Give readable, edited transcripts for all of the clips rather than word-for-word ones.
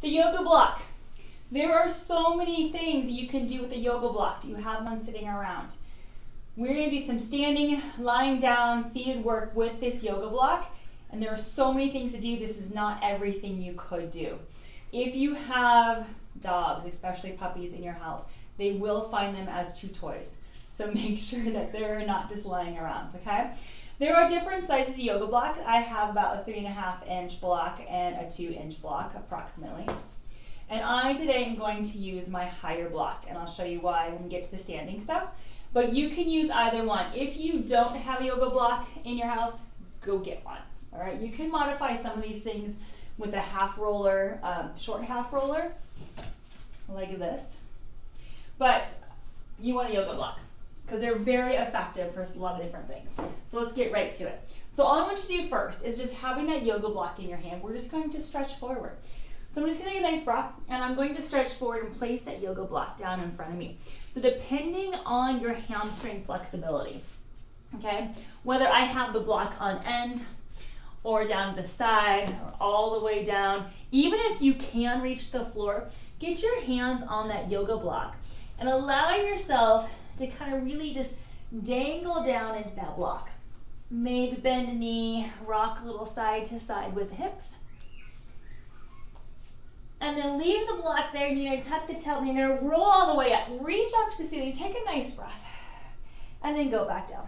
The yoga block. There are so many things you can do with the yoga block. Do you have one sitting around? We're going to do some standing, lying down, seated work with this yoga block. And there are so many things to do. This is not everything you could do. If you have dogs, especially puppies in your house, they will find them as chew toys. So make sure that they're not just lying around, okay? There are different sizes of yoga block. I have about a 3.5-inch block and a 2-inch block approximately. And I today am going to use my higher block, and I'll show you why when we get to the standing stuff. But you can use either one. If you don't have a yoga block in your house, go get one. All right, you can modify some of these things with a half roller, short half roller, like this. But you want a yoga block, because they're very effective for a lot of different things. So let's get right to it. So all I want you to do first is just having that yoga block in your hand. We're just going to stretch forward. So I'm just going to take a nice breath, and I'm going to stretch forward and place that yoga block down in front of me. So depending on your hamstring flexibility, okay, whether I have the block on end or down the side or all the way down, even if you can reach the floor, get your hands on that yoga block and allow yourself to kind of really just dangle down into that block. Maybe bend a knee, rock a little side to side with the hips. And then leave the block there, and you're going to tuck the tail, and you're going to roll all the way up. Reach up to the ceiling, take a nice breath, and then go back down.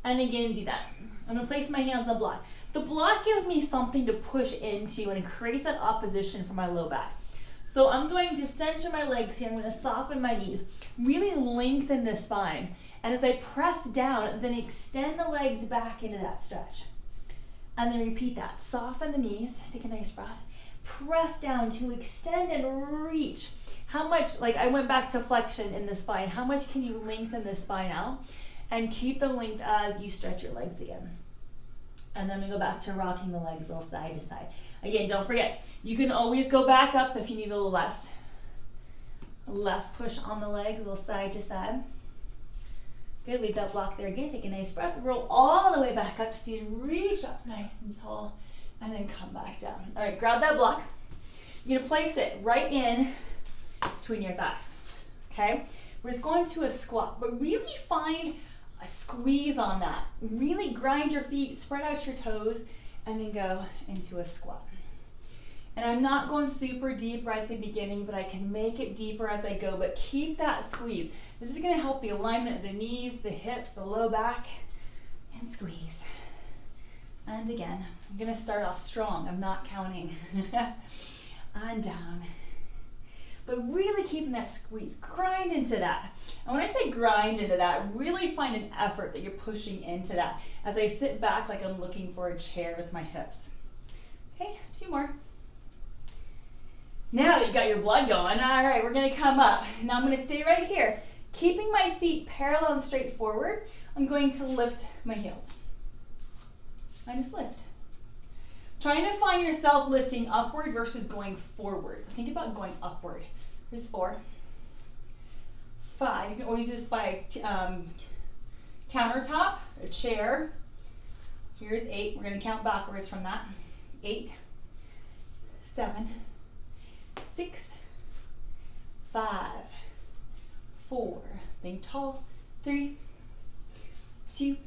And again, do that. I'm going to place my hands on the block. The block gives me something to push into, and it creates that opposition for my low back. So I'm going to center my legs here. I'm going to soften my knees, really lengthen the spine. And as I press down, then extend the legs back into that stretch. And then repeat that. Soften the knees, take a nice breath. Press down to extend and reach. How much, like I went back to flexion in the spine, how much can you lengthen the spine out? And keep the length as you stretch your legs again. And then we go back to rocking the legs a little side to side. Again, don't forget, you can always go back up if you need a little less push on the legs, a little side to side. Good, leave that block there again. Take a nice breath. Roll all the way back up so you reach up nice and tall. And then come back down. All right, grab that block. You're gonna place it right in between your thighs, okay? We're just going to a squat, but really find a squeeze on that. Really grind your feet, spread out your toes, and then go into a squat. And I'm not going super deep right at the beginning, but I can make it deeper as I go, but keep that squeeze. This is gonna help the alignment of the knees, the hips, the low back, and squeeze. And again, I'm gonna start off strong. I'm not counting. And down. But really keeping that squeeze, grind into that. And when I say grind into that, really find an effort that you're pushing into that as I sit back like I'm looking for a chair with my hips. Okay, 2 more. Now that you got your blood going, all right, we're gonna come up. Now I'm gonna stay right here. Keeping my feet parallel and straight forward, I'm going to lift my heels. I just lift. Trying to find yourself lifting upward versus going forward. So think about going upward. Here's 4, 5. You can always do this by countertop, a chair. Here's 8. We're going to count backwards from that. 8, 7, 6, 5, 4. Think tall. 3, 2,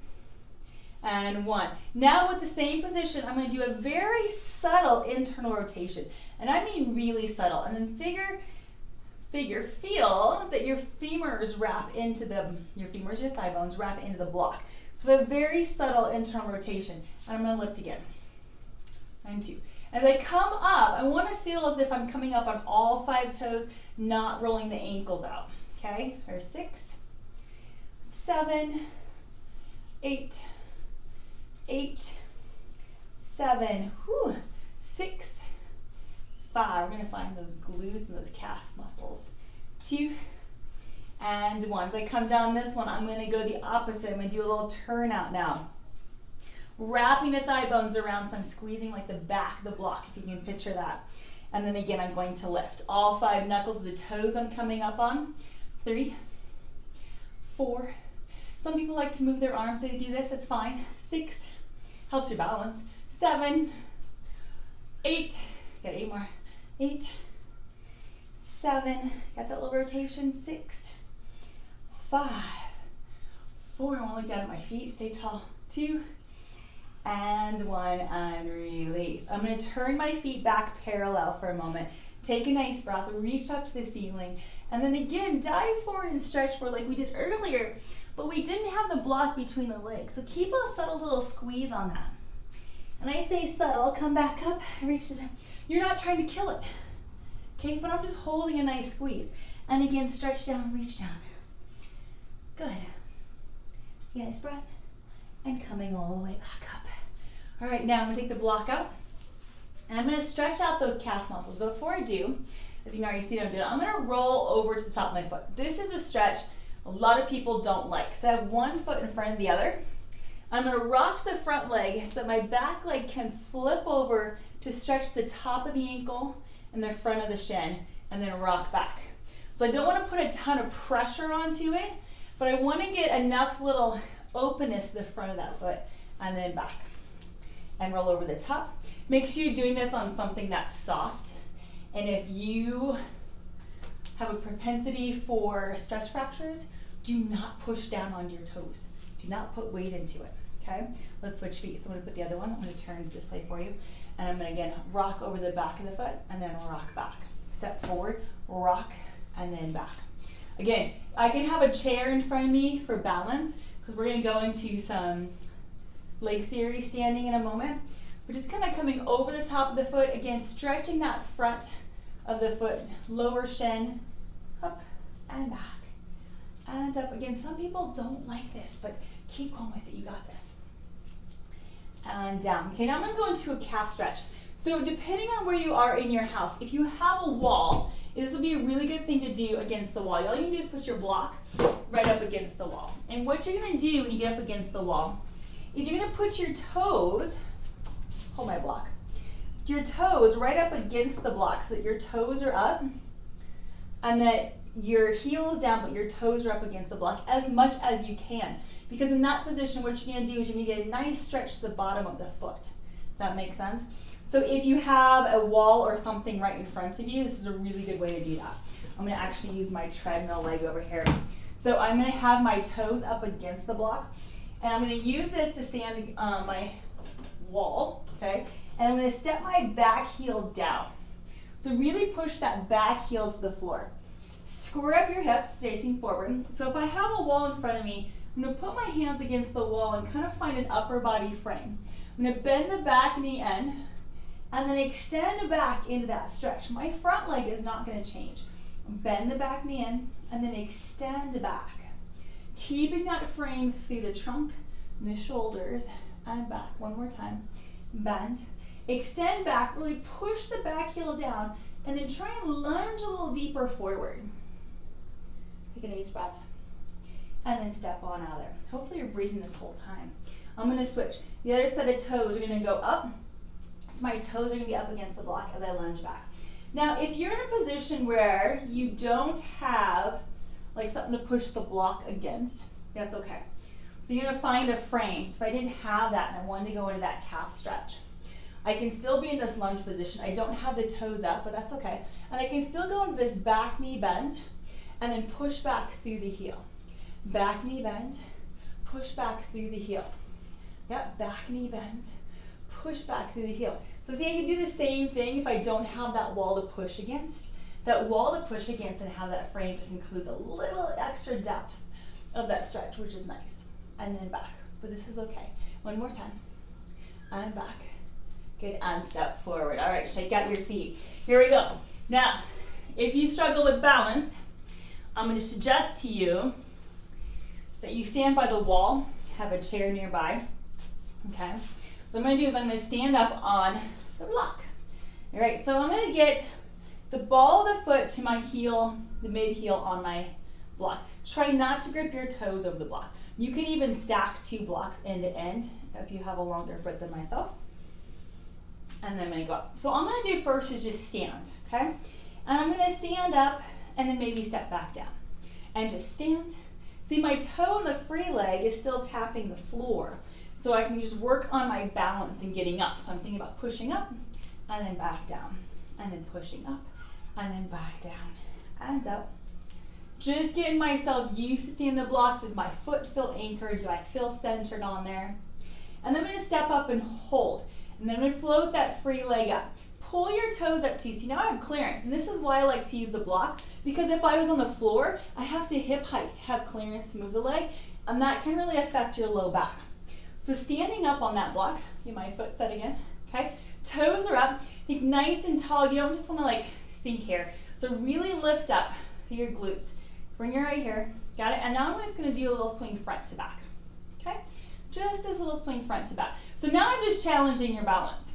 and 1. Now with the same position, I'm going to do a very subtle internal rotation. And I mean really subtle. And then feel that your femurs wrap into your thigh bones wrap into the block. So a very subtle internal rotation. And I'm going to lift again. And 2. As I come up, I want to feel as if I'm coming up on all 5 toes, not rolling the ankles out. Okay, there's 6, 7, 8, 8, 7, 6, 5. We're going to find those glutes and those calf muscles. 2 and 1. As I come down this one, I'm going to go the opposite. I'm going to do a little turnout now. Wrapping the thigh bones around, so I'm squeezing like the back of the block, if you can picture that. And then again, I'm going to lift. All 5 knuckles of the toes I'm coming up on. 3, 4. Some people like to move their arms as they do this. It's fine. 6. Helps your balance. 7, 8. Got 8 more. 8, 7, got that little rotation, 6, 5, 4, I want to look down at my feet, stay tall, 2, and 1, and release. I'm going to turn my feet back parallel for a moment. Take a nice breath, reach up to the ceiling, and then again, dive forward and stretch forward like we did earlier, but we didn't have the block between the legs. So keep a subtle little squeeze on that. And I say subtle, come back up, reach the top. You're not trying to kill it, okay? But I'm just holding a nice squeeze. And again, stretch down, reach down. Good. Nice breath, and coming all the way back up. All right, now I'm gonna take the block out, and I'm gonna stretch out those calf muscles. But before I do, as you can already see what I'm doing, I'm gonna roll over to the top of my foot. This is a stretch a lot of people don't like. So I have one foot in front of the other. I'm gonna rock to the front leg so that my back leg can flip over to stretch the top of the ankle and the front of the shin, and then rock back. So I don't wanna put a ton of pressure onto it, but I wanna get enough little openness to the front of that foot, and then back. And roll over the top. Make sure you're doing this on something that's soft. And if you have a propensity for stress fractures, do not push down on your toes. Do not put weight into it, okay? Let's switch feet. So I'm gonna put the other one. I'm gonna turn this way for you. And I'm gonna, again, rock over the back of the foot and then rock back. Step forward, rock, and then back. Again, I can have a chair in front of me for balance because we're gonna go into some leg series standing in a moment. We're just kind of coming over the top of the foot, again, stretching that front of the foot, lower shin, up and back, and up. Again, some people don't like this, but keep going with it, you got this. And down. Okay, now I'm gonna go into a calf stretch. So depending on where you are in your house, if you have a wall, this will be a really good thing to do against the wall. All you can do is put your block right up against the wall. And what you're gonna do when you get up against the wall is you're gonna put your toes, hold my block, your toes right up against the block so that your toes are up and that your heel is down but your toes are up against the block as much as you can. Because in that position, what you're gonna do is you're gonna get a nice stretch to the bottom of the foot. Does that make sense? So if you have a wall or something right in front of you, this is a really good way to do that. I'm gonna actually use my treadmill leg over here. So I'm gonna have my toes up against the block, and I'm gonna use this to stand on my wall, okay? And I'm gonna step my back heel down. So really push that back heel to the floor. Square up your hips, facing forward. So if I have a wall in front of me, I'm gonna put my hands against the wall and kind of find an upper body frame. I'm gonna bend the back knee in, and then extend back into that stretch. My front leg is not gonna change. Bend the back knee in, and then extend back. Keeping that frame through the trunk and the shoulders, and back. One more time. Bend, extend back, really push the back heel down, and then try and lunge a little deeper forward. Take a nice breath, and then step on out of there. Hopefully you're breathing this whole time. I'm gonna switch. The other set of toes are gonna go up, so my toes are gonna be up against the block as I lunge back. Now, if you're in a position where you don't have like something to push the block against, that's okay. So you're gonna find a frame. So if I didn't have that and I wanted to go into that calf stretch, I can still be in this lunge position. I don't have the toes up, but that's okay. And I can still go into this back knee bend and then push back through the heel. Back knee bend, push back through the heel. Yep, back knee bends, push back through the heel. So see, I can do the same thing if I don't have that wall to push against. That wall to push against and have that frame just includes a little extra depth of that stretch, which is nice. And then back, but this is okay. One more time, and back. Good, and step forward. All right, shake out your feet. Here we go. Now, if you struggle with balance, I'm gonna suggest to you that you stand by the wall, have a chair nearby, okay? So what I'm gonna do is I'm gonna stand up on the block. All right, so I'm gonna get the ball of the foot to my heel, the mid heel on my block. Try not to grip your toes over the block. You can even stack 2 blocks end to end if you have a longer foot than myself. And then I'm gonna go up. So all I'm gonna do first is just stand, okay? And I'm gonna stand up and then maybe step back down. And just stand. See, my toe on the free leg is still tapping the floor. So I can just work on my balance and getting up. So I'm thinking about pushing up and then back down and then pushing up, and then back down, and up. Just getting myself used to staying in the block. Does my foot feel anchored? Do I feel centered on there? And then I'm gonna step up and hold. And then I'm gonna float that free leg up. Pull your toes up too, so now I have clearance. And this is why I like to use the block, because if I was on the floor, I have to hip height to have clearance to move the leg, and that can really affect your low back. So standing up on that block, get my foot set again, okay? Toes are up, think nice and tall. You don't just wanna like sink here. So really lift up through your glutes. Bring your right here, got it? And now I'm just gonna do a little swing front to back, okay? Just this little swing front to back. So now I'm just challenging your balance.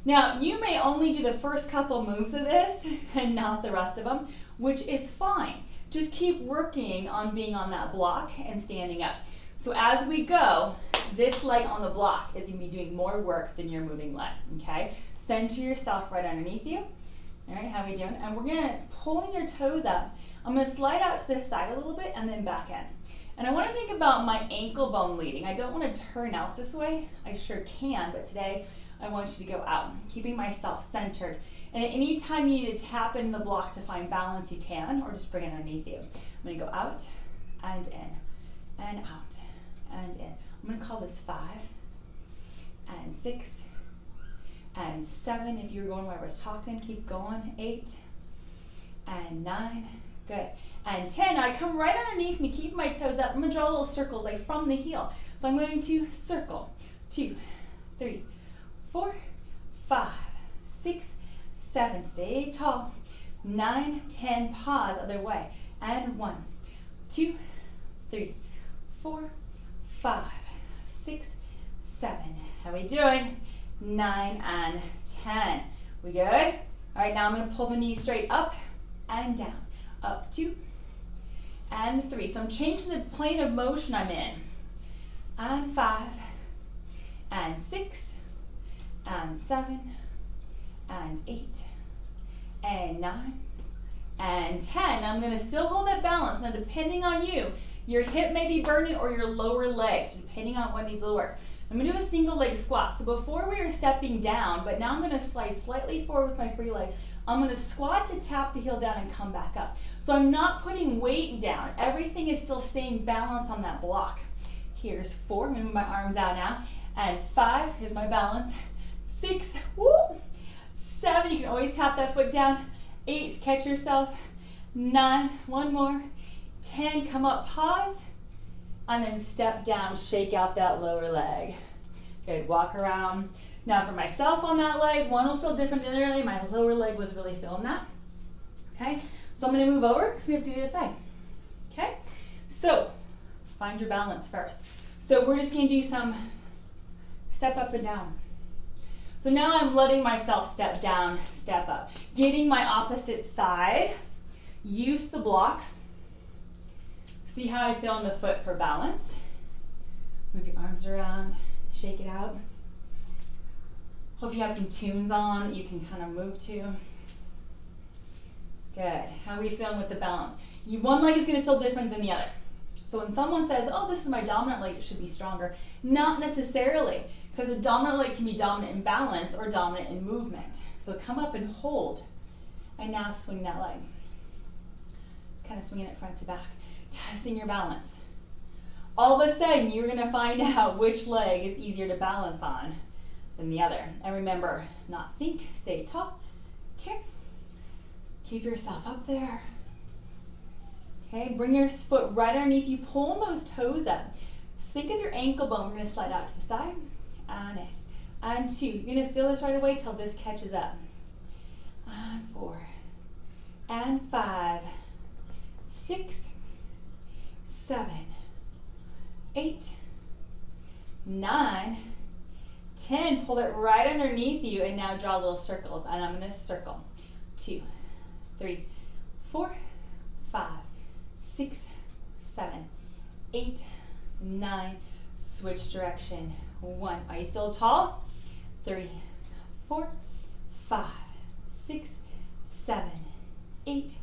Now, you may only do the first couple moves of this and not the rest of them, which is fine. Just keep working on being on that block and standing up. So as we go, this leg on the block is gonna be doing more work than your moving leg, okay? Center yourself right underneath you. All right, how are we doing? And we're gonna pulling your toes up. I'm gonna slide out to the side a little bit and then back in. And I wanna think about my ankle bone leading. I don't wanna turn out this way. I sure can, but today I want you to go out, keeping myself centered. And at any time you need to tap in the block to find balance, you can, or just bring it underneath you. I'm gonna go out and in, and out, and in. I'm gonna call this 5, and 6, and 7. If you were going where I was talking, keep going. 8, and 9. Good. And 10, I come right underneath me, keep my toes up. I'm gonna draw little circles like from the heel. So I'm going to circle. 2, 3, 4, 5, 6, 7. Stay tall. 9, 10, pause, other way. And 1, 2, 3, 4, 5, 6, 7. How are we doing? 9 and 10. We good? All right, now I'm gonna pull the knee straight up and down. Up 2 and 3. So I'm changing the plane of motion I'm in. And 5 and 6 and 7 and 8 and 9 and 10. I'm gonna still hold that balance. Now depending on you, your hip may be burning or your lower legs, depending on what needs a little work. I'm gonna do a single leg squat. So before we were stepping down, but now I'm gonna slide slightly forward with my free leg. I'm gonna squat to tap the heel down and come back up. So I'm not putting weight down. Everything is still staying balanced on that block. Here's 4, I'm gonna move my arms out now. And 5, here's my balance. 6, woo, 7, you can always tap that foot down. 8, catch yourself. 9, one more. 10, come up, pause. And then step down, shake out that lower leg. Good, walk around. Now for myself on that leg, one will feel different than the other leg. My lower leg was really feeling that. Okay, so I'm gonna move over because we have to do the other side. Okay, so find your balance first. So we're just gonna do some step up and down. So now I'm letting myself step down, step up. Getting my opposite side, use the block. See how I feel in the foot for balance. Move your arms around, shake it out. Hope you have some tunes on that you can kind of move to. Good. How are we feeling with the balance? One leg is going to feel different than the other. So when someone says, oh, this is my dominant leg, it should be stronger. Not necessarily, because the dominant leg can be dominant in balance or dominant in movement. So come up and hold, and now swing that leg. Just kind of swinging it front to back, testing your balance. All of a sudden, you're going to find out which leg is easier to balance on than the other. And remember, not sink, stay tall. Okay. Keep yourself up there. Okay, bring your foot right underneath you, pulling those toes up. Think of your ankle bone. We're gonna slide out to the side, and in, and 2. You're gonna feel this right away till this catches up. And 4, and 5, 6, 7, 8, 9, 10. Pull it right underneath you, and now draw little circles. And I'm gonna circle. 2, 3, 4, 5, 6, 7, 8, 9. Switch direction. 1. Are you still tall? 3, 4, 5, 6, 7, 8,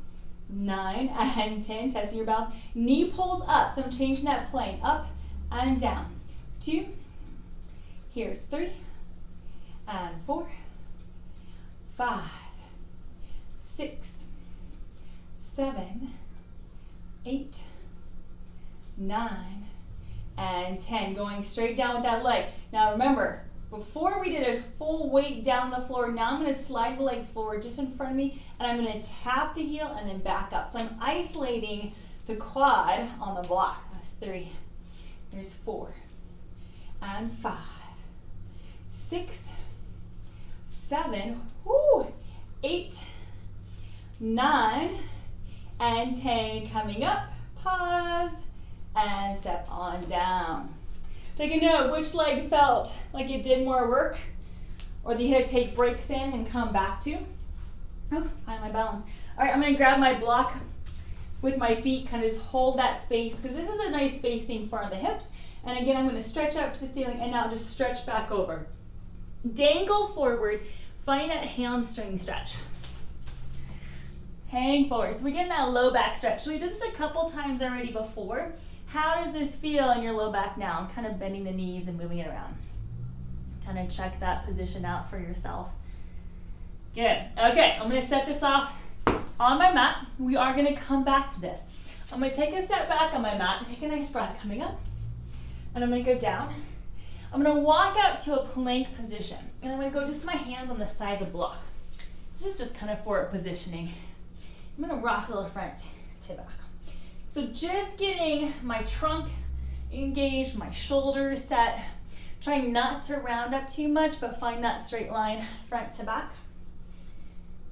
9, and 10. Testing your balance. Knee pulls up, so I'm changing that plane. Up and down. 2. Here's 3, and 4, 5, 6, 7, 8, 9, and 10. Going straight down with that leg. Now remember, before we did a full weight down the floor, now I'm going to slide the leg forward just in front of me, and I'm going to tap the heel and then back up. So I'm isolating the quad on the block. That's 3. There's 4 and 5, 6, 7, 8, 9, and 10. Coming up, pause, and step on down. Take a note, which leg felt like it did more work, or that you had to take breaks in and come back to. Oh, find my balance. All right, I'm gonna grab my block with my feet, kind of just hold that space, because this is a nice spacing for the hips. And again, I'm gonna stretch up to the ceiling, and now just stretch back over. Dangle forward, find that hamstring stretch. Hang forward. So we're getting that low back stretch. So we did this a couple times already before. How does this feel in your low back now? I'm kind of bending the knees and moving it around. Kind of check that position out for yourself. Good. Okay, I'm going to set this off on my mat. We are going to come back to this. I'm going to take a step back on my mat, take a nice breath coming up, and I'm going to go down. I'm going to walk out to a plank position, and I'm going to go just my hands on the side of the block. This is just kind of forward positioning. I'm going to rock a little front to back. So just getting my trunk engaged, my shoulders set, trying not to round up too much, but find that straight line front to back.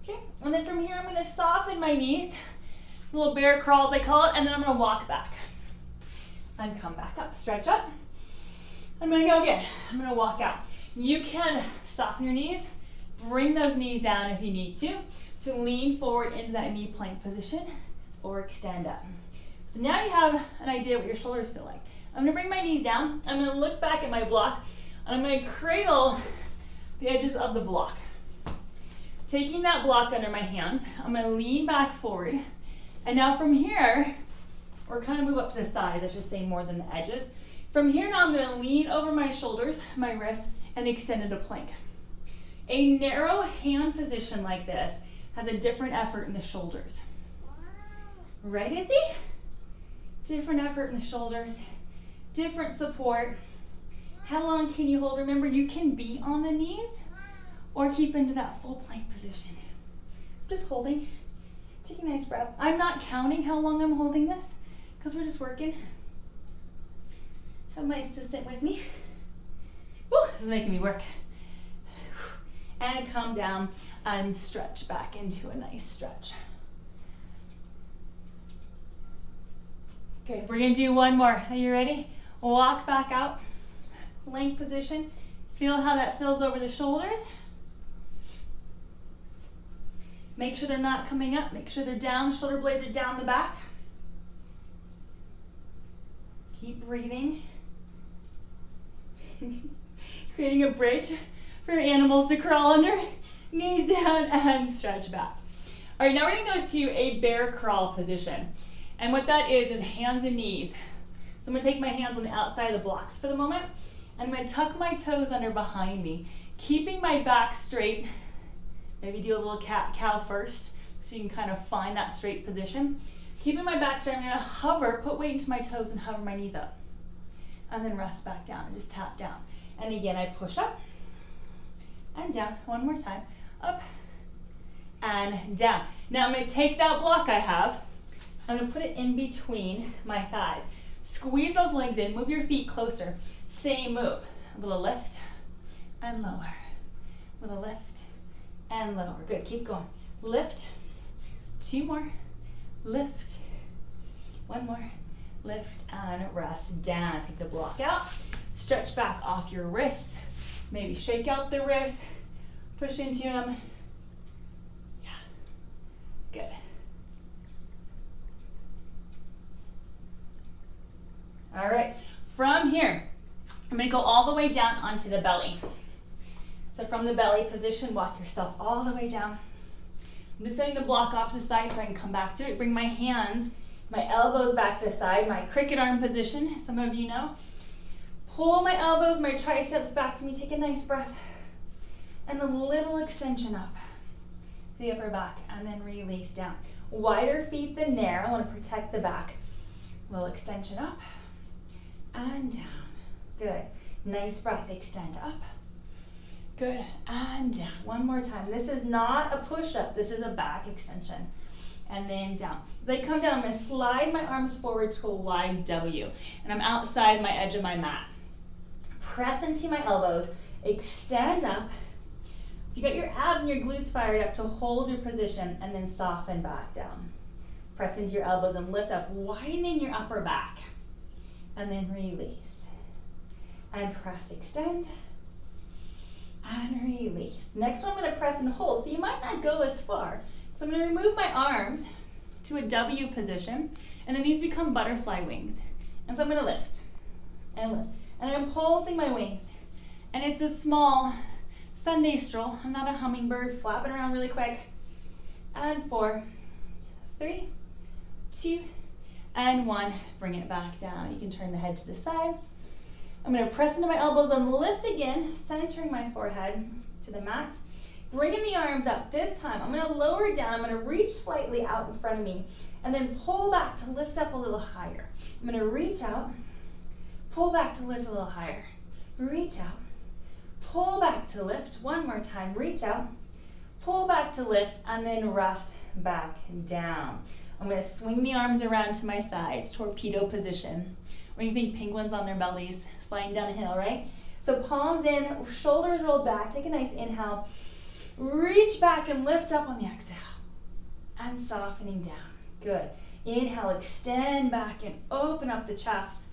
Okay, and then from here I'm going to soften my knees, little bear crawls I call it, and then I'm going to walk back and come back up, stretch up. I'm going to go again. I'm going to walk out. You can soften your knees, bring those knees down if you need to lean forward into that knee plank position or extend up. So now you have an idea what your shoulders feel like. I'm going to bring my knees down. I'm going to look back at my block, and I'm going to cradle the edges of the block. Taking that block under my hands, I'm going to lean back forward. And now from here, or kind of move up to the sides, I should say more than the edges. From here now I'm going to lean over my shoulders, my wrists, and extend into plank. A narrow hand position like this has a different effort in the shoulders. Right, Izzy? Different effort in the shoulders, different support. How long can you hold? Remember, you can be on the knees or keep into that full plank position. Just holding, take a nice breath. I'm not counting how long I'm holding this because we're just working. Have my assistant with me. Woo, this is making me work. And come down and stretch back into a nice stretch. Okay, we're gonna do one more. Are you ready? Walk back out, plank position. Feel how that feels over the shoulders. Make sure they're not coming up. Make sure they're down. Shoulder blades are down the back. Keep breathing. Creating a bridge for animals to crawl under. Knees down and stretch back. All right, now we're gonna go to a bear crawl position. And what that is hands and knees. So I'm gonna take my hands on the outside of the blocks for the moment. And I'm gonna tuck my toes under behind me, keeping my back straight. Maybe do a little cat-cow first, so you can kind of find that straight position. Keeping my back straight, I'm gonna hover, put weight into my toes and hover my knees up. And then rest back down and just tap down. And again, I push up and down. One more time, up and down. Now I'm gonna take that block I have, I'm gonna put it in between my thighs. Squeeze those legs in, move your feet closer. Same move, a little lift and lower. Little lift and lower, good, keep going. Lift, 2 more, lift, 1 more, lift and rest down. Take the block out, stretch back off your wrists, maybe shake out the wrists, push into them. Yeah, good. All right, from here, I'm gonna go all the way down onto the belly. So from the belly position, walk yourself all the way down. I'm just setting the block off to the side so I can come back to it. Bring my hands, my elbows back to the side, my cricket arm position, some of you know. Pull my elbows, my triceps back to me, take a nice breath. And a little extension up. the upper back, and then release down. Wider feet than narrow. I want to protect the back. Little extension up and down. Good. Nice breath. Extend up. Good. And down. One more time. This is not a push-up. This is a back extension. And then down. As I come down, I'm going to slide my arms forward to a wide W. And I'm outside my edge of my mat. Press into my elbows. Extend up. So you got your abs and your glutes fired up to hold your position, and then soften back down. Press into your elbows and lift up, widening your upper back. And then release. And press, extend. And release. Next one I'm going to press and hold. So you might not go as far. So I'm going to remove my arms to a W position, and then these become butterfly wings. And so I'm going to lift and lift. And I'm pulsing my wings. And it's a small Sunday stroll. I'm not a hummingbird, flapping around really quick. And 4, 3, 2, and 1. Bring it back down. You can turn the head to the side. I'm going to press into my elbows and lift again, centering my forehead to the mat. Bringing the arms up. This time, I'm going to lower down. I'm going to reach slightly out in front of me, and then pull back to lift up a little higher. I'm going to reach out, pull back to lift a little higher. Reach out, pull back to lift. One more time. Reach out, pull back to lift, and then rest back down. I'm going to swing the arms around to my sides, torpedo position. Or you think penguins on their bellies, sliding down a hill, right? So palms in, shoulders rolled back. Take a nice inhale. Reach back and lift up on the exhale. And softening down. Good. Inhale, extend back and open up the chest.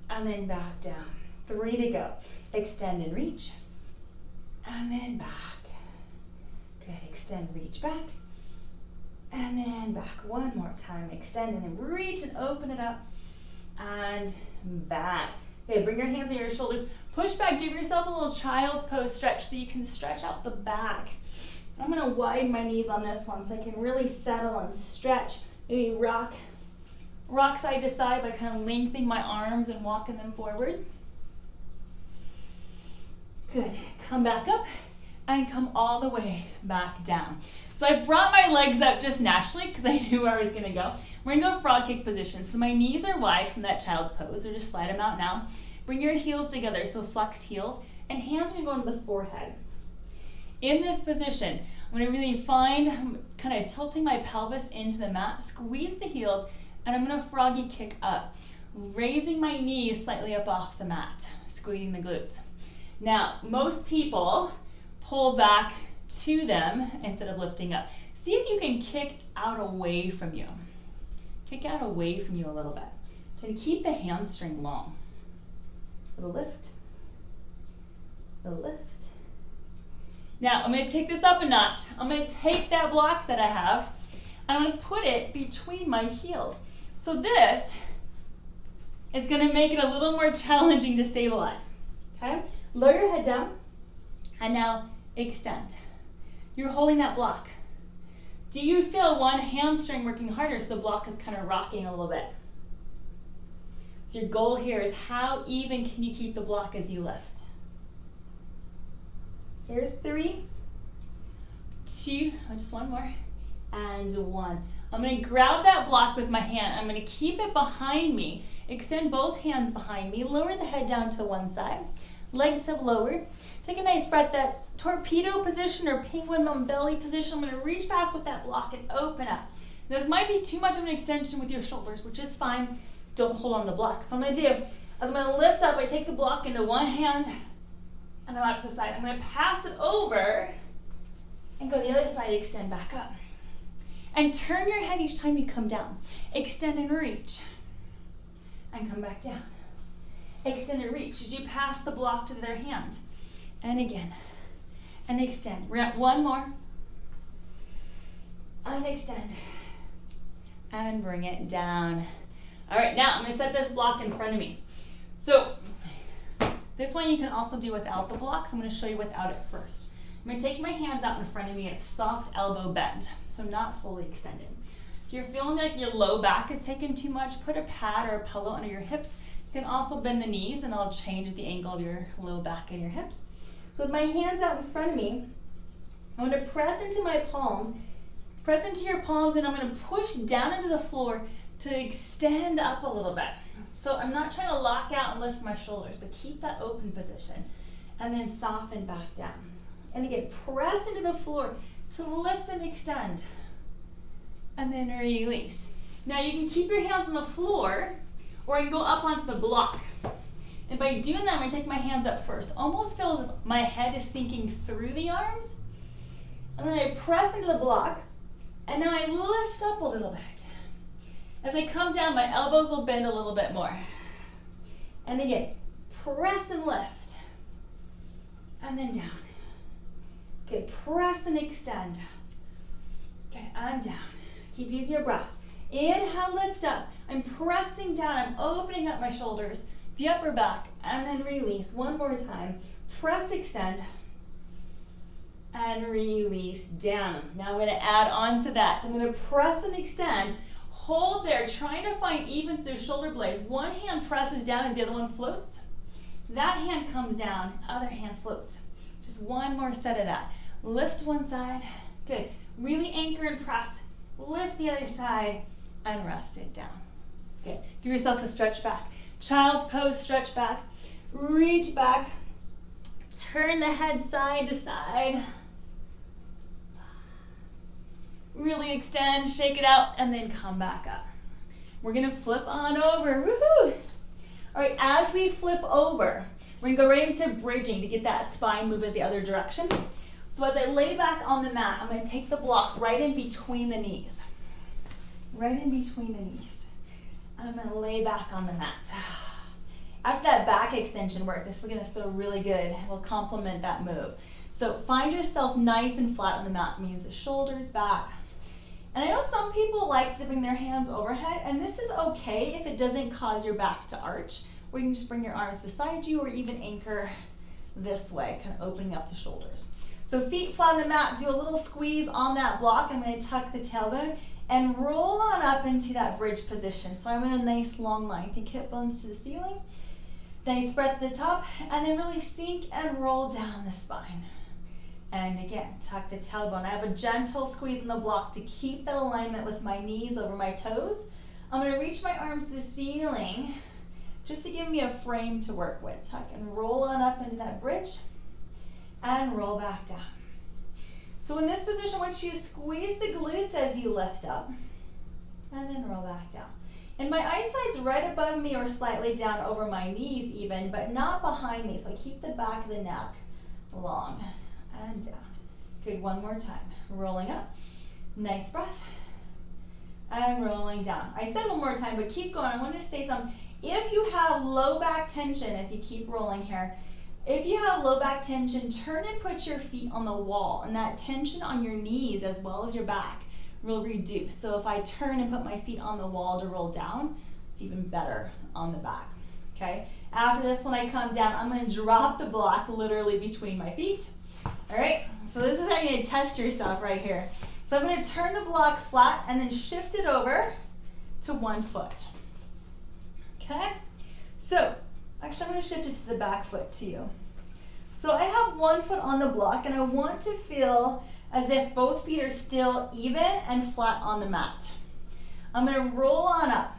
And then back down. 3 to go. Extend and reach. And then back. Good. Extend, reach back. And then back. One more time. Extend and then reach and open it up. And back. Okay, bring your hands on your shoulders. Push back. Give yourself a little child's pose stretch so you can stretch out the back. I'm going to widen my knees on this one so I can really settle and stretch. Maybe rock side to side by kind of lengthening my arms and walking them forward. Good. Come back up and come all the way back down. So I brought my legs up just naturally because I knew where I was going to go. We're going to go frog kick position. So my knees are wide from that child's pose, so just slide them out now. Bring your heels together, so flexed heels, and hands are going to go into the forehead. In this position, I'm going to really find kind of tilting my pelvis into the mat, squeeze the heels, and I'm going to froggy kick up, raising my knees slightly up off the mat, squeezing the glutes. Now, most people pull back to them instead of lifting up. See if you can kick out away from you. Kick out away from you a little bit. Try to keep the hamstring long. Little lift. Little lift. Now, I'm going to take this up a notch. I'm going to take that block that I have, and I'm going to put it between my heels. So this is going to make it a little more challenging to stabilize. Okay? Lower your head down, and now extend. You're holding that block. Do you feel one hamstring working harder so the block is kind of rocking a little bit? So your goal here is how even can you keep the block as you lift? Here's 3, 2, just one more, and 1. I'm going to grab that block with my hand. I'm going to keep it behind me. Extend both hands behind me. Lower the head down to one side. Legs have lowered. Take a nice breath, that torpedo position or penguin on belly position. I'm going to reach back with that block and open up. This might be too much of an extension with your shoulders, which is fine. Don't hold on the block. So what I'm going to do is I'm going to lift up. I take the block into one hand, and then out to the side. I'm going to pass it over and go to the other side, extend back up. And turn your head each time you come down. Extend and reach. And come back down. Extend and reach. Did you pass the block to the other hand? And again. And extend. We're at one more. And extend. And bring it down. All right, now I'm going to set this block in front of me. So this one you can also do without the blocks. I'm going to show you without it first. I'm going to take my hands out in front of me at a soft elbow bend, so not fully extended. If you're feeling like your low back is taking too much, put a pad or a pillow under your hips. You can also bend the knees, and I'll change the angle of your low back and your hips. So with my hands out in front of me, I'm going to press into my palms Press into your palms, and I'm going to push down into the floor to extend up a little bit. So I'm not trying to lock out and lift my shoulders, but keep that open position. And then soften back down. And again, press into the floor to lift and extend. And then release. Now you can keep your hands on the floor, or I can go up onto the block. And by doing that, I'm going to take my hands up first. Almost feels as if my head is sinking through the arms. And then I press into the block. And now I lift up a little bit. As I come down, my elbows will bend a little bit more. And again, press and lift. And then down. Good, press and extend. Good, and down. Keep using your breath. Inhale, lift up. I'm pressing down, I'm opening up my shoulders, the upper back, and then release. One more time. Press, extend, and release down. Now I'm going to add on to that. I'm going to press and extend. Hold there, trying to find even through shoulder blades. One hand presses down as the other one floats. That hand comes down, other hand floats. Just one more set of that. Lift one side. Good. Really anchor and press. Lift the other side and rest it down. Good. Give yourself a stretch back. Child's pose, stretch back. Reach back. Turn the head side to side. Really extend, shake it out, and then come back up. We're gonna flip on over. Woohoo! All right, as we flip over, we're gonna go right into bridging to get that spine moving the other direction. So as I lay back on the mat, I'm gonna take the block right in between the knees. Right in between the knees. And I'm gonna lay back on the mat. After that back extension work, this is gonna feel really good. It will complement that move. So find yourself nice and flat on the mat. It means the shoulders back. And I know some people like to bring their hands overhead, and this is okay if it doesn't cause your back to arch, or you can just bring your arms beside you or even anchor this way, kind of opening up the shoulders. So feet flat on the mat, do a little squeeze on that block. I'm going to tuck the tailbone and roll on up into that bridge position. So I'm in a nice long line. Think hip bones to the ceiling. Then I spread the top and then really sink and roll down the spine. And again, tuck the tailbone. I have a gentle squeeze in the block to keep that alignment with my knees over my toes. I'm going to reach my arms to the ceiling just to give me a frame to work with. Tuck and roll on up into that bridge and roll back down. So in this position, I want you to squeeze the glutes as you lift up and then roll back down. And my eyesight's right above me or slightly down over my knees even, but not behind me. So I keep the back of the neck long and down. Good, one more time. Rolling up. Nice breath. And rolling down. I said one more time, but keep going. I want to say something. If you have low back tension as you keep rolling here, if you have low back tension, turn and put your feet on the wall, and that tension on your knees as well as your back will reduce. So if I turn and put my feet on the wall to roll down, it's even better on the back, okay? After this, when I come down, I'm gonna drop the block literally between my feet. All right, so this is how you're gonna test yourself right here. So I'm gonna turn the block flat and then shift it over to one foot, okay? So, actually I'm gonna shift it to the back foot too. So I have one foot on the block and I want to feel as if both feet are still even and flat on the mat. I'm gonna roll on up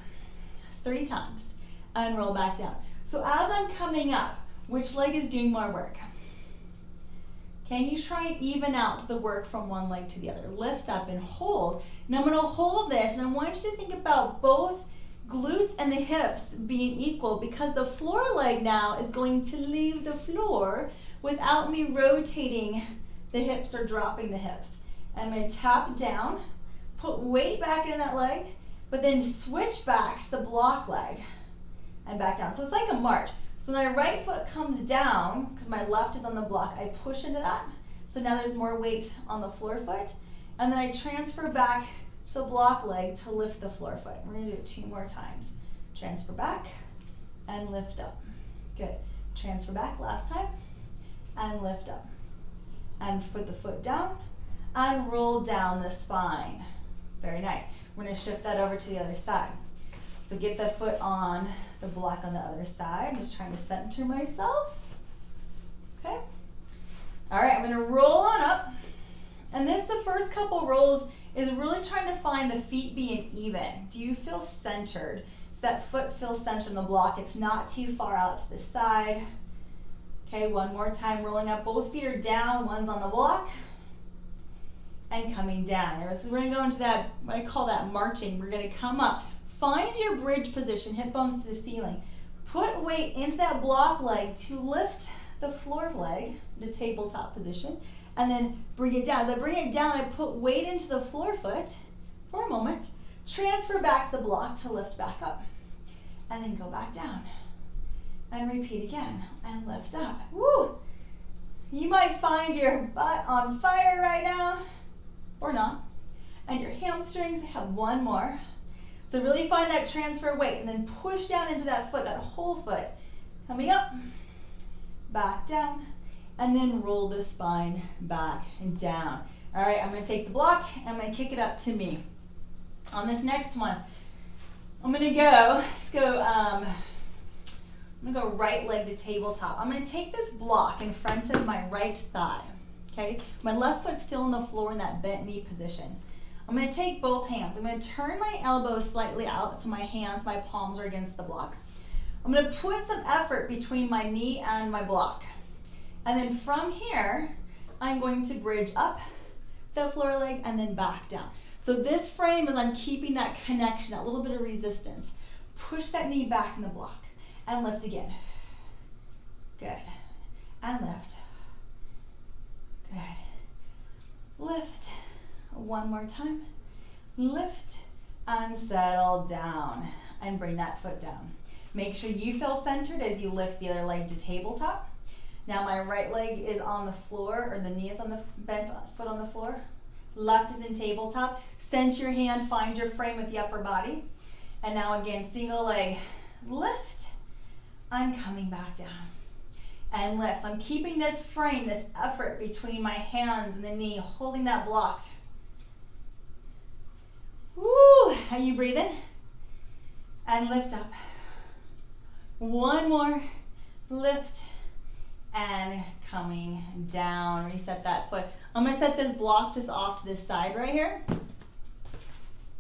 3 times and roll back down. So as I'm coming up, which leg is doing more work? Can you try and even out the work from one leg to the other? Lift up and hold. Now I'm gonna hold this and I want you to think about both glutes and the hips being equal, because the floor leg now is going to leave the floor without me rotating the hips or dropping the hips. I'm going to tap down, put weight back in that leg, but then switch back to the block leg and back down. So it's like a march. So my right foot comes down because my left is on the block. I push into that. So now there's more weight on the floor foot. And then I transfer back to the block leg to lift the floor foot. We're going to do it 2 more times. Transfer back and lift up. Good. Transfer back last time and lift up. And put the foot down and roll down the spine. Very nice. We're going to shift that over to the other side. So get the foot on the block on the other side. I'm just trying to center myself. Okay. All right, I'm going to roll on up. And this, the first couple rolls, is really trying to find the feet being even. Do you feel centered? Does that foot feel centered in the block? It's not too far out to the side. Okay, one more time, rolling up. Both feet are down, one's on the block. And coming down. So we're gonna go into that, what I call that marching. We're gonna come up. Find your bridge position, hip bones to the ceiling. Put weight into that block leg to lift the floor leg, the tabletop position, and then bring it down. As I bring it down, I put weight into the floor foot for a moment, transfer back to the block to lift back up, and then go back down. And repeat again, and lift up. Woo! You might find your butt on fire right now, or not, and your hamstrings. Have one more. So really find that transfer weight, and then push down into that foot, that whole foot. Coming up, back down, and then roll the spine back and down. All right, I'm gonna take the block, and I'm gonna kick it up to me. On this next one, I'm gonna go right leg to tabletop. I'm gonna take this block in front of my right thigh, okay? My left foot's still on the floor in that bent knee position. I'm gonna take both hands. I'm gonna turn my elbows slightly out so my hands, my palms are against the block. I'm gonna put some effort between my knee and my block. And then from here, I'm going to bridge up the floor leg and then back down. So this frame is I'm keeping that connection, that little bit of resistance. Push that knee back in the block. And lift again. Good. And lift. Good. Lift. One more time. Lift and settle down. And bring that foot down. Make sure you feel centered as you lift the other leg to tabletop. Now my right leg is on the floor, or the knee is on the bent foot on the floor. Left is in tabletop. Center your hand, find your frame with the upper body. And now again, single leg lift. I'm coming back down and lift. So I'm keeping this frame, this effort between my hands and the knee, holding that block. Woo! Are you breathing? And lift up. One more, lift and coming down. Reset that foot. I'm gonna set this block just off to this side right here.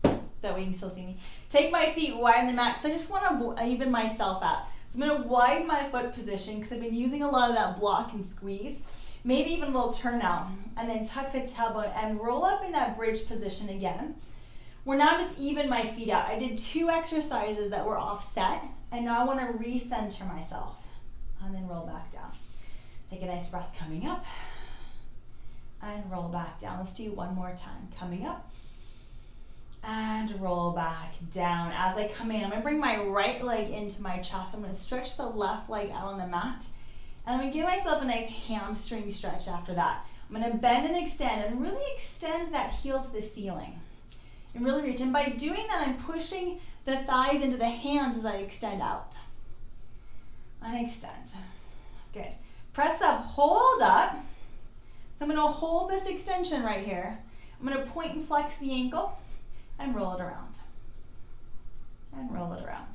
That way you can still see me. Take my feet wide on the mat because I just want to even myself out. So I'm going to widen my foot position because I've been using a lot of that block and squeeze. Maybe even a little turnout. And then tuck the tailbone and roll up in that bridge position again. We're now just even my feet out. I did 2 exercises that were offset. And now I want to recenter myself. And then roll back down. Take a nice breath coming up. And roll back down. Let's do one more time. Coming up. And roll back down. As I come in, I'm gonna bring my right leg into my chest. I'm gonna stretch the left leg out on the mat. And I'm gonna give myself a nice hamstring stretch after that. I'm gonna bend and really extend that heel to the ceiling. And really reach. And by doing that, I'm pushing the thighs into the hands as I extend out. And extend. Good. Press up, hold up. So I'm gonna hold this extension right here. I'm gonna point and flex the ankle. And roll it around. And roll it around.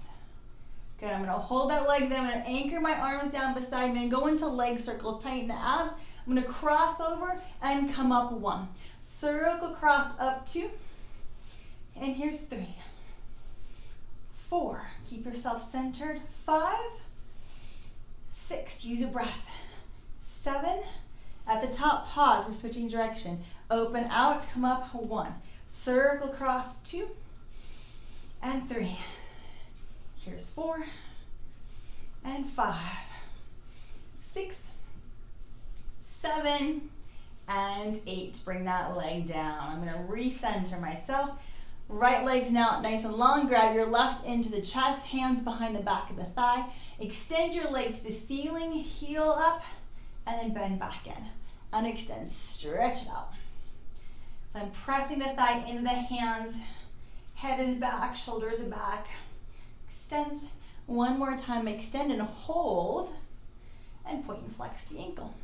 Good, I'm gonna hold that leg there. I'm gonna anchor my arms down beside me and go into leg circles, tighten the abs. I'm gonna cross over and come up 1. Circle cross up 2. And here's 3. 4, keep yourself centered. 5, 6, use your breath. 7, at the top, pause, we're switching direction. Open out, come up 1. Circle cross 2 and 3. Here's 4 and 5, 6, 7 and 8. Bring that leg down. I'm gonna recenter myself. Right leg's now nice and long. Grab your left into the chest, hands behind the back of the thigh. Extend your leg to the ceiling, heel up, and then bend back in. And extend, stretch it out. So I'm pressing the thigh into the hands, head is back, shoulders are back. Extend. One more time, extend and hold, and point and flex the ankle.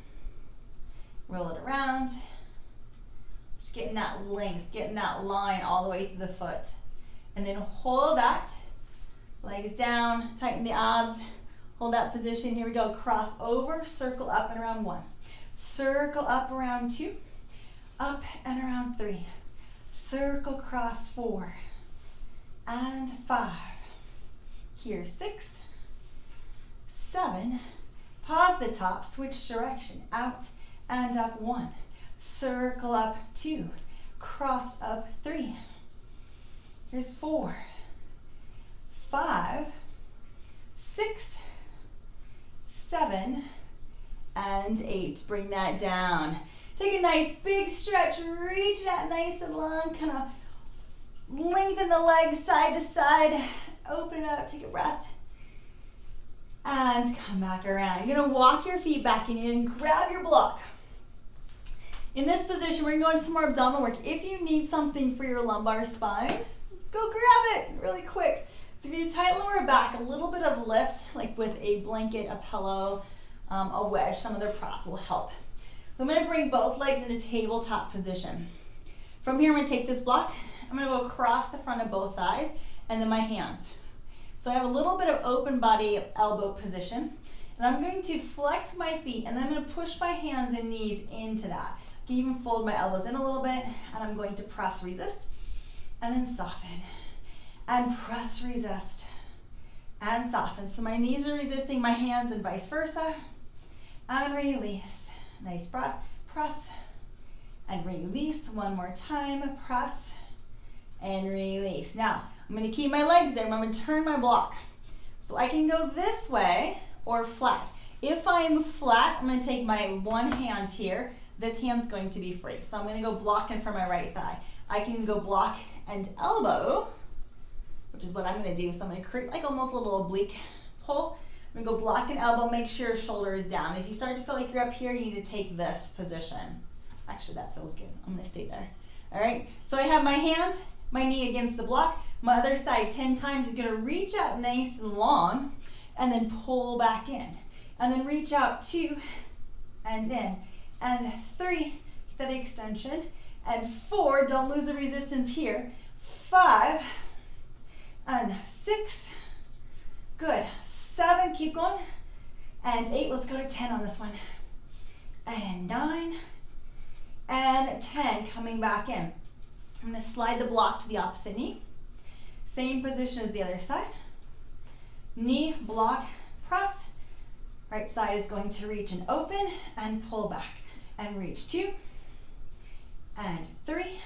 Roll it around. Just getting that length, getting that line all the way through the foot. And then hold that. Legs down, tighten the abs. Hold that position. Here we go. Cross over, circle up and around 1. Circle up around 2. Up and around 3. Circle cross 4 and 5. Here's 6, 7. Pause the top, switch direction, out and up 1. Circle up 2, crossed up 3. Here's 4, 5, 6, 7, and 8. Bring that down. Take a nice big stretch, reach it out nice and long, kind of lengthen the legs side to side, open it up, take a breath, and come back around. You're gonna walk your feet back in and grab your block. In this position, we're gonna go into some more abdominal work. If you need something for your lumbar spine, go grab it really quick. So if you tight lower back, a little bit of lift, like with a blanket, a pillow, a wedge, some other prop will help. I'm gonna bring both legs into tabletop position. From here, I'm gonna take this block, I'm gonna go across the front of both thighs, and then my hands. So I have a little bit of open body elbow position, and I'm going to flex my feet, and then I'm gonna push my hands and knees into that. I can even fold my elbows in a little bit, and I'm going to press, resist, and then soften, and press, resist, and soften. So my knees are resisting my hands and vice versa, and release. Nice breath, press, and release. One more time, press, and release. Now, I'm gonna keep my legs there, but I'm gonna turn my block. So I can go this way or flat. If I'm flat, I'm gonna take my one hand here. This hand's going to be free. So I'm gonna go blocking for my right thigh. I can go block and elbow, which is what I'm gonna do. So I'm gonna create like almost a little oblique pull. I'm gonna go block and elbow, make sure shoulder is down. If you start to feel like you're up here, you need to take this position. Actually, that feels good. I'm gonna stay there. All right, so I have my hand, my knee against the block. My other side 10 times is gonna reach out nice and long and then pull back in. And then reach out 2 and in. And 3, get that extension. And 4, don't lose the resistance here. 5 and 6, good. 7, keep going. And 8, let's go to 10 on this one. And 9 and 10, coming back in. I'm gonna slide the block to the opposite knee. Same position as the other side. Knee, block, press. Right side is going to reach and open and pull back. And reach 2 and 3.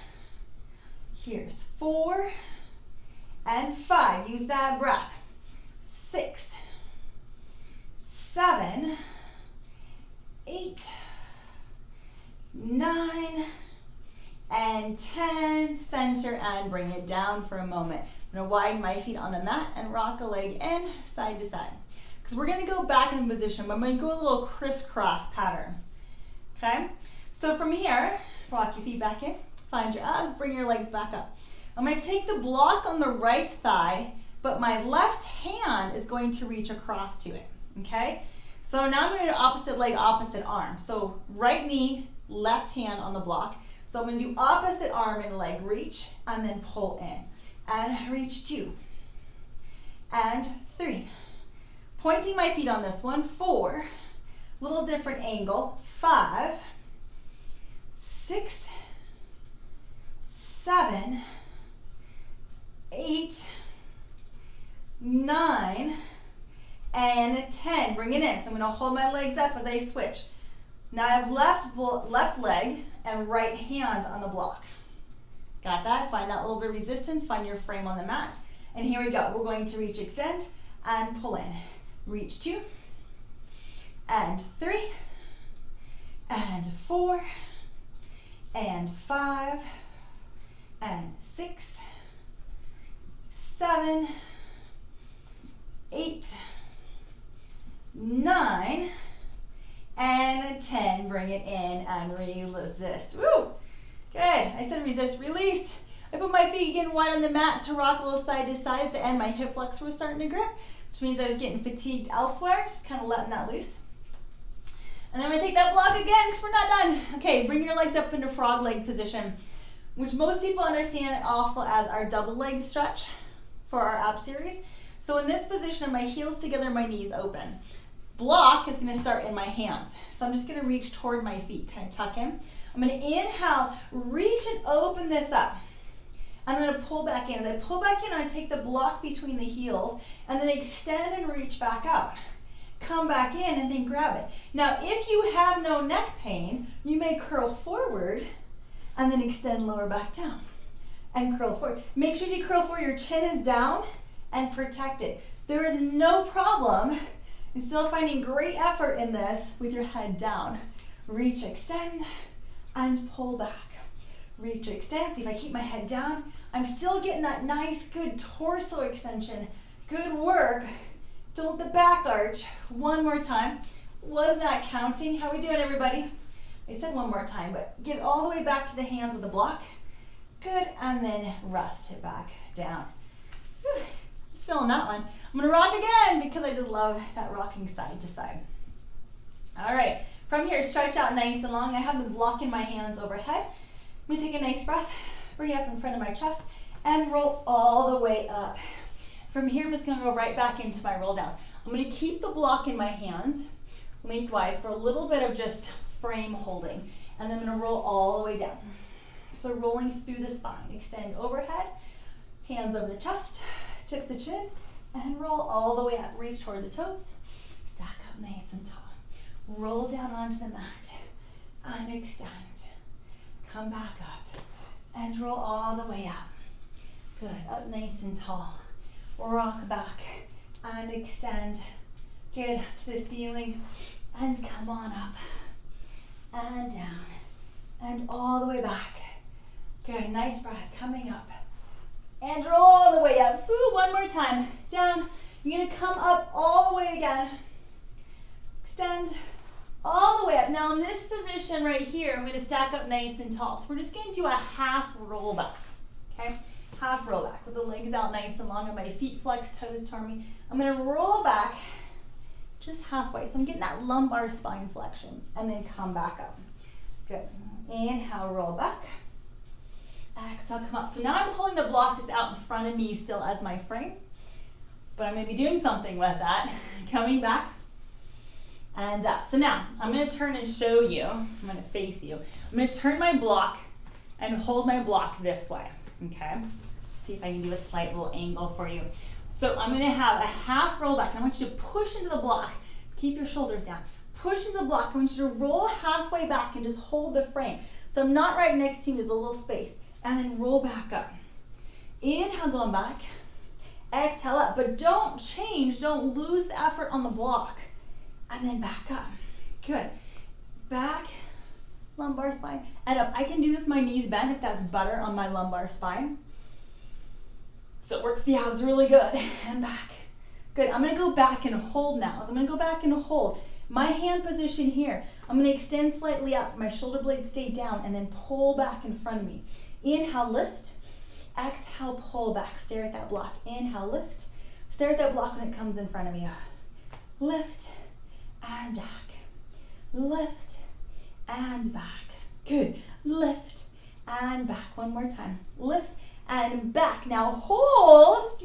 Here's 4 and 5. Use that breath. 6, 7, 8, 9, and 10. Center and bring it down for a moment. I'm gonna widen my feet on the mat and rock a leg in, side to side. Because we're gonna go back in the position, but I'm gonna go a little crisscross pattern. Okay? So from here, rock your feet back in, find your abs, bring your legs back up. I'm gonna take the block on the right thigh, but my left hand is going to reach across to it, okay? So now I'm gonna do opposite leg, opposite arm. So right knee, left hand on the block. So I'm gonna do opposite arm and leg reach, and then pull in. And reach 2, and 3. Pointing my feet on this one, 4, little different angle, 5, 6, 7, 8, 9, and 10. Bring it in. So I'm going to hold my legs up as I switch. Now I have left leg and right hand on the block. Got that? Find that little bit of resistance. Find your frame on the mat. And here we go. We're going to reach, extend, and pull in. Reach 2, and 3, and 4, and 5, and 6, 7, 8, 9, and 10. Bring it in and resist. Woo! Good. I said resist, release. I put my feet again wide on the mat to rock a little side to side. At the end, my hip flexor was starting to grip, which means I was getting fatigued elsewhere. Just kind of letting that loose. And then I'm going to take that block again because we're not done. Okay, bring your legs up into frog leg position, which most people understand also as our double leg stretch for our ab series. So in this position, my heels together, my knees open. Block is going to start in my hands. So I'm just going to reach toward my feet, kind of tuck in. I'm going to inhale, reach and open this up. and I'm gonna pull back in. As I pull back in, I take the block between the heels and then extend and reach back out. Come back in and then grab it. Now, if you have no neck pain, you may curl forward and then extend lower back down and curl forward. Make sure as you curl forward, your chin is down and protect it. There is no problem in still finding great effort in this with your head down. Reach, extend, and pull back. Reach, extend. See if I keep my head down, I'm still getting that nice, good torso extension. Good work. Don't let the back arch. One more time. Was not counting. How we doing, everybody? I said one more time, but get all the way back to the hands with the block. Good, and then rest it back down. Whew. Just feeling that one. I'm gonna rock again because I just love that rocking side to side. All right, from here, stretch out nice and long. I have the block in my hands overhead. I'm gonna take a nice breath, bring it up in front of my chest, and roll all the way up. From here, I'm just gonna go right back into my roll down. I'm gonna keep the block in my hands, lengthwise, for a little bit of just frame holding, and then I'm gonna roll all the way down. So rolling through the spine, extend overhead, hands over the chest, tip the chin, and roll all the way up. Reach toward the toes, stack up nice and tall. Roll down onto the mat, and extend. Come back up, and roll all the way up. Good, up nice and tall. Rock back, and extend. Get up to the ceiling, and come on up, and down, and all the way back. Good, nice breath, coming up. And roll all the way up. Ooh, one more time. Down. You're gonna come up all the way again. Extend all the way up. Now in this position right here, I'm gonna stack up nice and tall. So we're just gonna do a half roll back, okay? Half roll back with the legs out nice and long and my feet flexed, toes toward me. I'm gonna roll back just halfway. So I'm getting that lumbar spine flexion and then come back up. Good. Inhale, roll back. Exhale, come up. So now I'm holding the block just out in front of me still as my frame, but I'm gonna be doing something with that. Coming back and up. So now I'm gonna turn and show you, I'm gonna face you. I'm gonna turn my block and hold my block this way, okay? See if I can do a slight little angle for you. So I'm gonna have a half roll back. I want you to push into the block. Keep your shoulders down. Push into the block. I want you to roll halfway back and just hold the frame. So I'm not right next to you, there's a little space. And then roll back up. Inhale, going back. Exhale up, but don't change, don't lose the effort on the block. And then back up. Good. Back, lumbar spine, and up. I can do this with my knees bent if that's better on my lumbar spine. So it works the abs really good. And back. Good. I'm gonna go back and hold now. So I'm gonna go back and hold. My hand position here. I'm gonna extend slightly up. My shoulder blades stay down and then pull back in front of me. Inhale, lift. Exhale, pull back. Stare at that block. Inhale, lift. Stare at that block when it comes in front of you. Lift and back. Lift and back. Good. Lift and back. One more time. Lift and back. Now hold.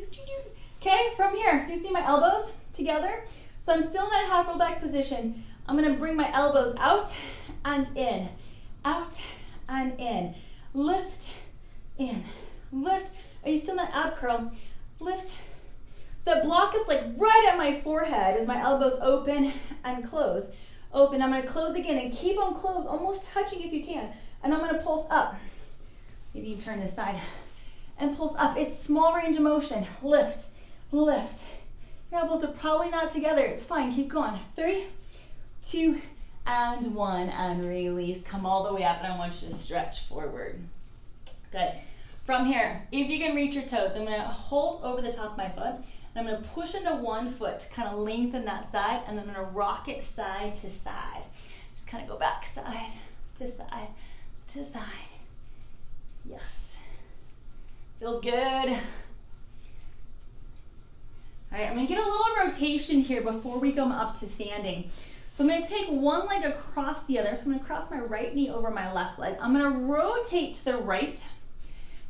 Okay, from here, you see my elbows together? So I'm still in that half roll back position. I'm gonna bring my elbows out and in. Out and in. Lift, in, lift. Are you still in that ab curl? Lift. So that block is like right at my forehead as my elbows open and close. Open, I'm gonna close again and keep them closed, almost touching if you can. And I'm gonna pulse up. Maybe you turn this side. And pulse up, it's small range of motion. Lift, lift. Your elbows are probably not together, it's fine, keep going. 3, 2, and 1, and release. Come all the way up, and I want you to stretch forward. Good. From here, if you can reach your toes, I'm gonna hold over the top of my foot, and I'm gonna push into one foot to kind of lengthen that side, and I'm gonna rock it side to side. Just kind of go back side to side to side. Yes. Feels good. All right, I'm gonna get a little rotation here before we go up to standing. So I'm gonna take one leg across the other. So I'm gonna cross my right knee over my left leg. I'm gonna rotate to the right,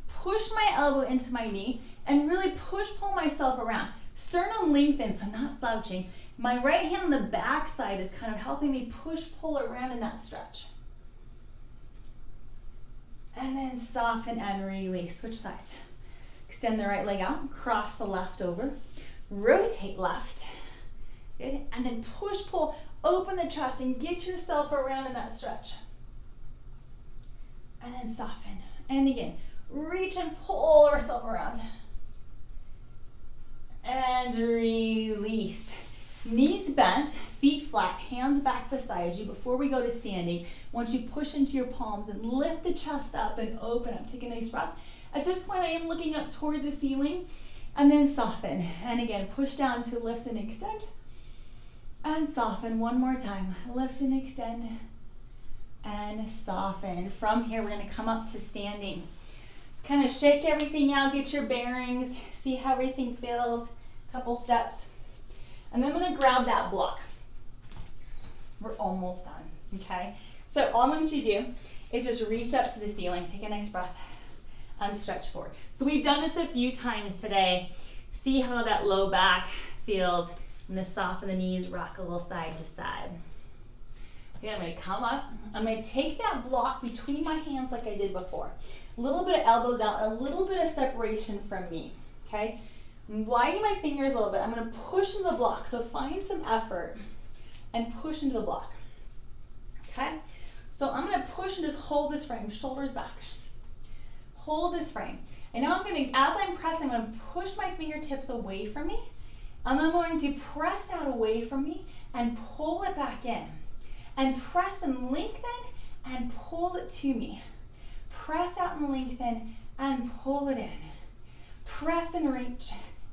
push my elbow into my knee, and really pull myself around. Sternum lengthens, so I'm not slouching. My right hand on the back side is kind of helping me pull around in that stretch. And then soften and release. Switch sides. Extend the right leg out, cross the left over, rotate left. Good. And then push, pull, open the chest and get yourself around in that stretch. And then soften. And again, reach and pull yourself around. And release. Knees bent, feet flat, hands back beside you. Before we go to standing, once you push into your palms and lift the chest up and open up, take a nice breath. At this point, I am looking up toward the ceiling, and then soften. And again, push down to lift and extend. And soften one more time. Lift and extend. And soften. From here, we're gonna come up to standing. Just kind of shake everything out, get your bearings, see how everything feels. Couple steps. And then I'm gonna grab that block. We're almost done, okay? So all I want you to do is just reach up to the ceiling, take a nice breath, and stretch forward. So we've done this a few times today. See how that low back feels. I'm gonna soften the knees, rock a little side to side. Okay, I'm gonna come up. I'm gonna take that block between my hands like I did before. A little bit of elbows out, a little bit of separation from me, okay? Widen my fingers a little bit. I'm going to push into the block. So find some effort and push into the block. Okay? So I'm going to push and just hold this frame, shoulders back. Hold this frame. And now I'm going to, as I'm pressing, I'm going to push my fingertips away from me. And I'm going to press out away from me and pull it back in. And press and lengthen and pull it to me. Press out and lengthen and pull it in. Press and reach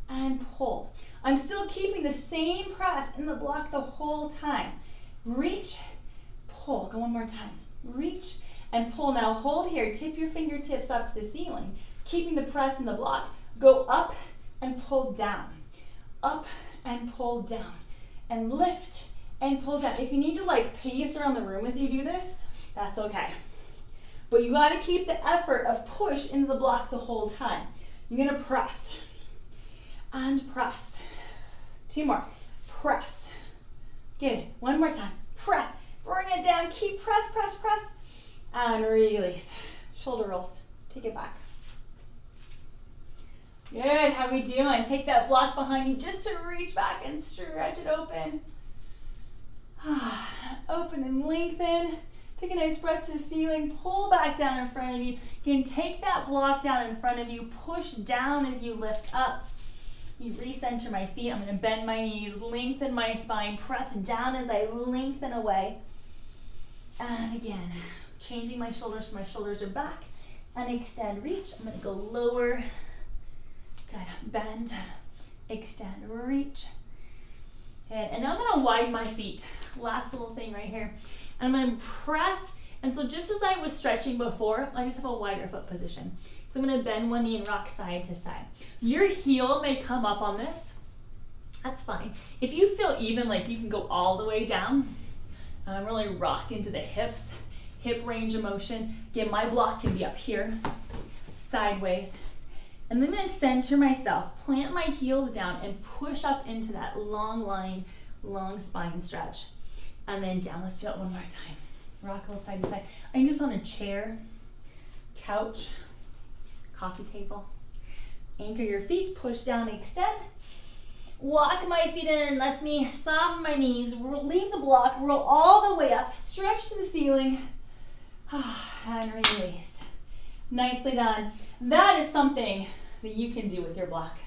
and pull. I'm still keeping the same press in the block the whole time. Reach, pull. Go one more time. Reach and pull. Now hold here. Tip your fingertips up to the ceiling. Keeping the press in the block. Go up and pull down. Up and pull down. And lift and pull down. If you need to like pace around the room as you do this, that's okay. But you gotta keep the effort of push into the block the whole time. You're gonna press and press. Two more. Press. Good. One more time. Press. Bring it down. Keep press, press, press. And release. Shoulder rolls. Take it back. Good. How we doing? Take that block behind you just to reach back and stretch it open. Open and lengthen. Take a nice breath to the ceiling, pull back down in front of you. You can take that block down in front of you, push down as you lift up. You recenter my feet. I'm gonna bend my knees, lengthen my spine, press down as I lengthen away. And again, changing my shoulders so my shoulders are back. And extend, reach. I'm gonna go lower. Good, bend, extend, reach. And now I'm gonna widen my feet. Last little thing right here. And I'm going to press, and so just as I was stretching before, I just have a wider foot position. So I'm going to bend one knee and rock side to side. Your heel may come up on this. That's fine. If you feel even, like you can go all the way down, really rock into the hips, hip range of motion. Again, my block can be up here, sideways. And then I'm going to center myself, plant my heels down, and push up into that long line, long spine stretch. And then down. Let's do it one more time. Rock a little side to side. I can do this on a chair, couch, coffee table. Anchor your feet, push down, extend. Walk my feet in and let me soften my knees. Leave the block, roll all the way up, stretch to the ceiling, and release. Nicely done. That is something that you can do with your block.